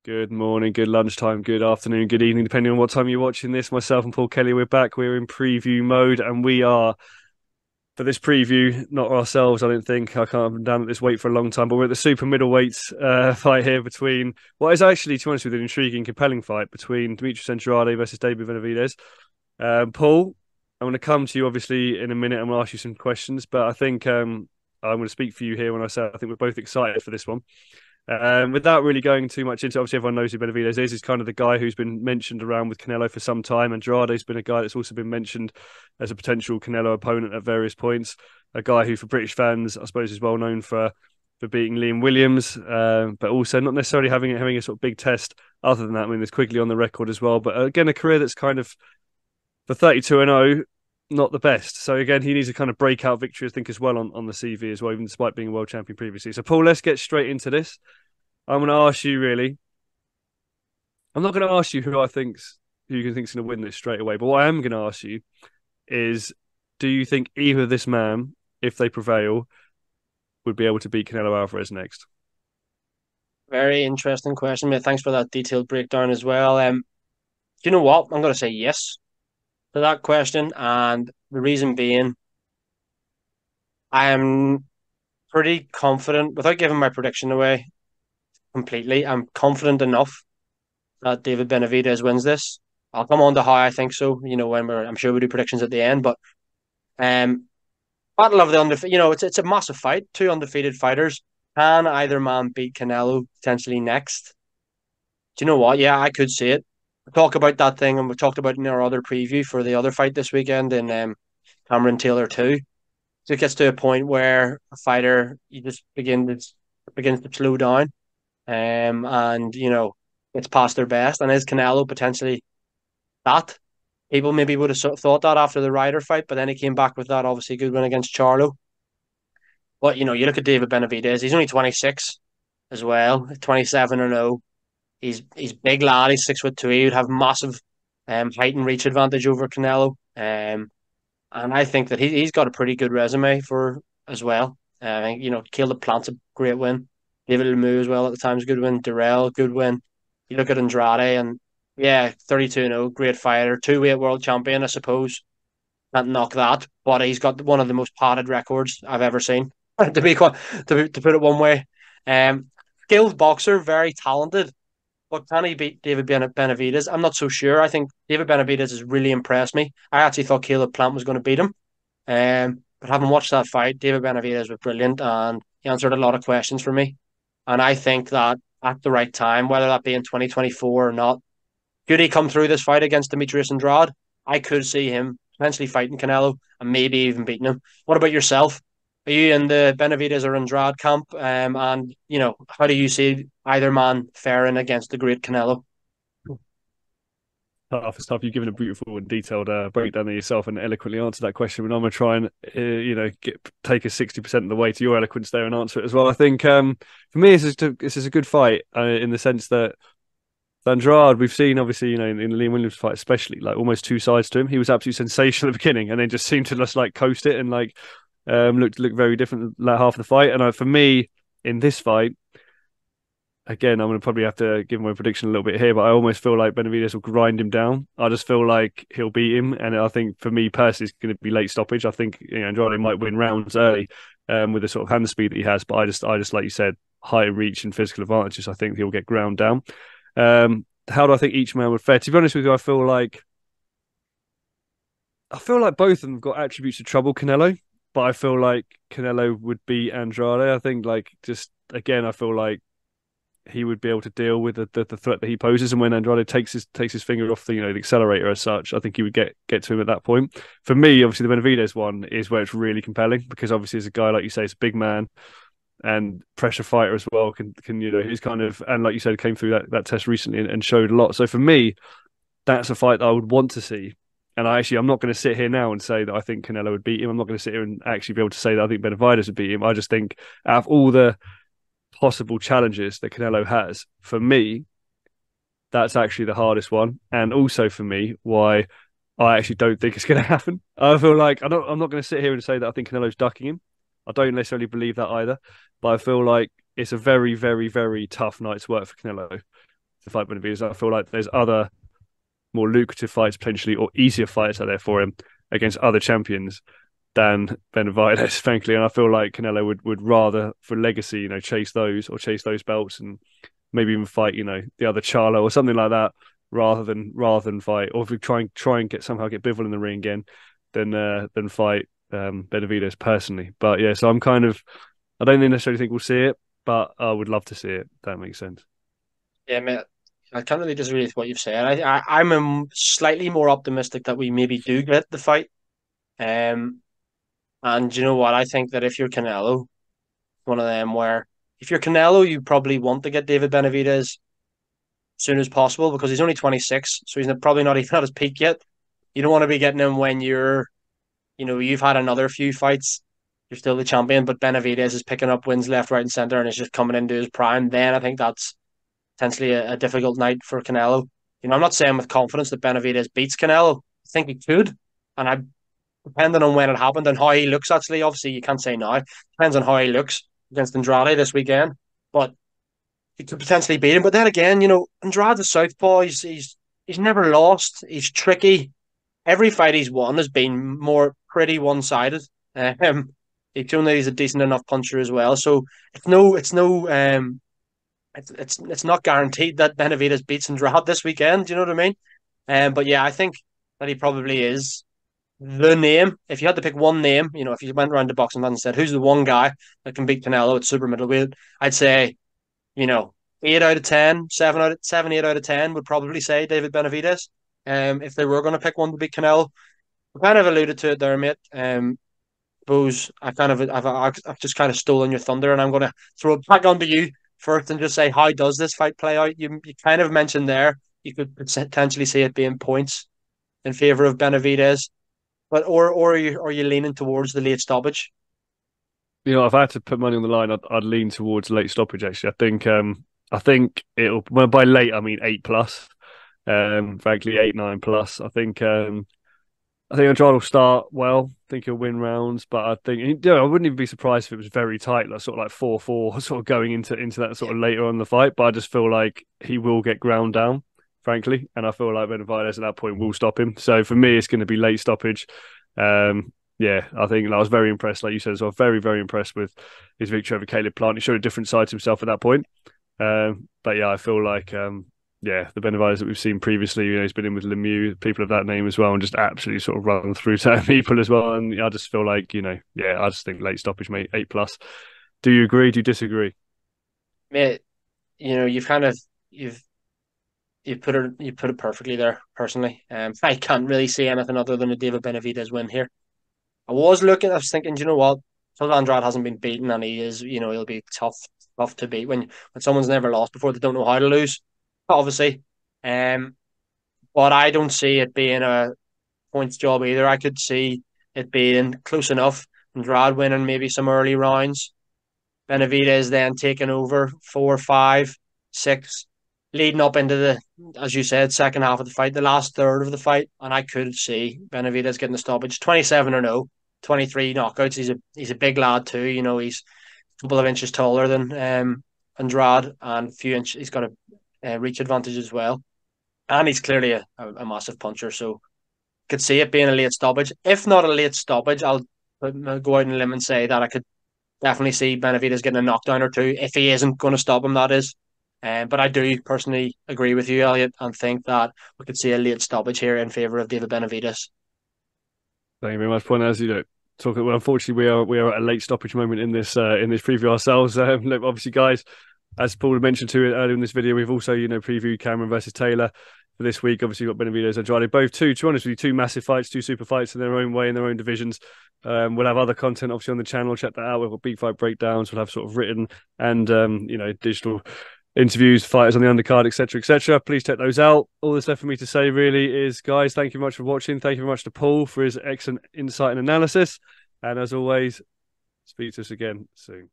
Good morning, good lunchtime, good afternoon, good evening, depending on what time you're watching this. Myself and Paul Kelly, we're back. We're in preview mode, and we are, for this preview, not ourselves, I don't think. I can't have been down at this weight for a long time, but we're at the super middleweight fight here between what is actually, to be honest with you, an intriguing, compelling fight between Demetrius Andrade versus David Benavidez. Paul, I'm going to come to you, obviously, in a minute. I'm going to ask you some questions, but I think I'm going to speak for you here when I say I think we're both excited for this one. Without really going too much into it, obviously everyone knows who Benavidez is. He's kind of the guy who's been mentioned around with Canelo for some time. Andrade's been a guy that's also been mentioned as a potential Canelo opponent at various points. A guy who, for British fans, I suppose is well known for beating Liam Williams, but also not necessarily having a sort of big test. Other than that, I mean, there's Quigley on the record as well. But again, a career that's kind of for 32-0. Not the best. So again, he needs a kind of breakout victory, I think, as well on the CV as well, even despite being a world champion previously. So Paul, let's get straight into this. I'm going to ask you really. I'm not going to ask you who you think's going to win this straight away. But what I am going to ask you is, do you think either this man, if they prevail, would be able to beat Canelo Alvarez next? Very interesting question, mate. Thanks for that detailed breakdown as well. You know what? I'm going to say yes to that question, and the reason being, I am pretty confident, without giving my prediction away completely. I'm confident enough that David Benavidez wins this. I'll come on to how I think so. I'm sure we do predictions at the end, but um, battle of the undefeated. It's a massive fight. Two undefeated fighters. Can either man beat Canelo potentially next? Do you know what? Yeah, I could see it. We talk about that thing, and we talked about it in our other preview for the other fight this weekend in Cameron Taylor 2. So it gets to a point where a fighter you just begins to slow down, and it's past their best. And is Canelo potentially that? People maybe would have thought that after the Ryder fight, but then he came back with that obviously good win against Charlo. But you look at David Benavidez; he's only 26 as well, 27-0. He's big lad. He's 6'2". He would have massive height and reach advantage over Canelo. And I think that he's got a pretty good resume for as well. Caleb Plant's a great win. David Lemieux as well at the time's a good win. Durrell, good win. You look at Andrade and yeah, 32-0, great fighter, two-weight world champion, I suppose. Can't knock that, but he's got one of the most padded records I've ever seen. to be quite, to put it one way, skilled boxer, very talented. But can he beat David Benavidez? I'm not so sure. I think David Benavidez has really impressed me. I actually thought Caleb Plant was going to beat him. But having watched that fight, David Benavidez was brilliant and he answered a lot of questions for me. And I think that at the right time, whether that be in 2024 or not, could he come through this fight against Demetrius Andrade? I could see him potentially fighting Canelo and maybe even beating him. What about yourself? Are you in the Benavidez or Andrade camp? And how do you see either man faring against the great Canelo? Tough. It's tough. You've given a beautiful and detailed breakdown there yourself and eloquently answered that question. And I'm going to try and, take a 60% of the way to your eloquence there and answer it as well. I think for me, this is a good fight in the sense that Andrade, we've seen obviously, in the Liam Williams fight, especially like almost two sides to him. He was absolutely sensational at the beginning and then just seemed to just like coast it and like looked very different like half of the fight. And for me, in this fight, again, I'm going to probably have to give my prediction a little bit here, but I almost feel like Benavidez will grind him down. I just feel like he'll beat him, and I think for me personally, it's going to be late stoppage. I think Andrade might win rounds early with the sort of hand speed that he has, but I just like you said, high reach and physical advantages. I think he'll get ground down. How do I think each man would fare? To be honest with you, I feel like both of them have got attributes of trouble Canelo, but I feel like Canelo would beat Andrade. I think like just again, I feel like he would be able to deal with the threat that he poses, and when Andrade takes his finger off the accelerator as such, I think he would get to him at that point. For me, obviously, the Benavidez one is where it's really compelling because obviously, as a guy like you say, it's a big man and pressure fighter as well. Can he's kind of, and like you said, came through that test recently and showed a lot. So for me, that's a fight that I would want to see. And I'm not going to sit here now and say that I think Canelo would beat him. I'm not going to sit here and actually be able to say that I think Benavidez would beat him. I just think out of all the possible challenges that Canelo has, for me, that's actually the hardest one. And also for me, why I actually don't think it's going to happen. I feel like I'm not going to sit here and say that I think Canelo's ducking him. I don't necessarily believe that either, but I feel like it's a very, very, very tough night's work for Canelo fight Benavidez. I feel like there's other more lucrative fights potentially, or easier fights out there for him against other champions than Benavidez, frankly. And I feel like Canelo would rather, for legacy, chase those belts, and maybe even fight, the other Charlo or something like that, rather than fight, or if we try and get Bivol in the ring again, than fight Benavidez personally. But yeah, so I don't necessarily think we'll see it, but I would love to see it. If that makes sense. Yeah, mate. I can't really disagree with what you've said. I'm slightly more optimistic that we maybe do get the fight. Um, and you know what? I think that if you're Canelo, one of them where if you're Canelo, you probably want to get David Benavidez as soon as possible because he's only 26, so he's probably not even at his peak yet. You don't want to be getting him when you've had another few fights. You're still the champion, but Benavidez is picking up wins left, right, and center, and is just coming into his prime. Then I think that's potentially a difficult night for Canelo. I'm not saying with confidence that Benavidez beats Canelo. I think he could, and depending on when it happened and how he looks, actually, obviously you can't say now. Depends on how he looks against Andrade this weekend, but he could potentially beat him. But then again, Andrade's a southpaw. He's never lost. He's tricky. Every fight he's won has been more pretty one sided. He's shown that he's a decent enough puncher as well. So it's not guaranteed that Benavidez beats Andrade this weekend. Do you know what I mean? But yeah, I think that he probably is the name. If you had to pick one name, if you went around the boxing man and said who's the one guy that can beat Canelo at super middleweight, I'd say, 8 out of 10, 8 out of 10 would probably say David Benavidez. If they were going to pick one to beat Canelo, I kind of alluded to it there, mate. Suppose I've just kind of stolen your thunder, and I'm going to throw it back onto you first and just say, how does this fight play out? You kind of mentioned there you could potentially see it being points in favor of Benavidez, but or are you leaning towards the late stoppage? If I had to put money on the line, I'd lean towards late stoppage. Actually, I think it'll. Well, by late, I mean 8+. Frankly, 8, 9+. I think Andrade will start well. I think he'll win rounds, but I think I wouldn't even be surprised if it was very tight, like sort of like 4-4, sort of going into that sort of later on in the fight. But I just feel like he will get ground down, frankly, and I feel like Benavidez at that point will stop him. So for me, it's going to be late stoppage. Yeah, I think I was very impressed, like you said, so very, very impressed with his victory over Caleb Plant. He showed a different side to himself at that point. But yeah, I feel like the Benavidez that we've seen previously, he's been in with Lemieux, people of that name as well, and just absolutely sort of run through certain people as well. And I just feel like, I just think late stoppage, mate, 8+. Do you agree? Do you disagree? Mate, you've put it perfectly there. Personally, I can't really see anything other than a David Benavidez win here. I was thinking, you know what? Till Andrade hasn't been beaten, and he is, he'll be tough to beat when someone's never lost before. They don't know how to lose, obviously. Um, but I don't see it being a points job either. I could see it being close enough. Andrade winning maybe some early rounds. Benavidez then taking over 4, 5, 6, leading up into as you said, second half of the fight, the last third of the fight, and I could see Benavidez getting the stoppage. 27-0, 23 knockouts. He's a big lad too. He's a couple of inches taller than Andrade, and a few inches. He's got a reach advantage as well, and he's clearly a massive puncher. So could see it being a late stoppage. If not a late stoppage, I'll go out on a limb and say that I could definitely see Benavidez getting a knockdown or two if he isn't going to stop him, that is. But I do personally agree with you, Elliot, and think that we could see a late stoppage here in favour of David Benavidez. Thank you very much, point. As you know, well, unfortunately, we are at a late stoppage moment in this preview ourselves. Look, obviously, guys, as Paul mentioned to earlier in this video, we've also previewed Cameron versus Taylor for this week. Obviously, we've got Benavidez and Andrade, both to be honest with you, two massive fights, two super fights in their own way, in their own divisions. We'll have other content obviously on the channel. Check that out. We've got big fight breakdowns. We'll have sort of written and digital interviews, fighters on the undercard, etc., etc. Please check those out. All that's left for me to say really is, guys, thank you very much for watching. Thank you very much to Paul for his excellent insight and analysis. And as always, speak to us again soon.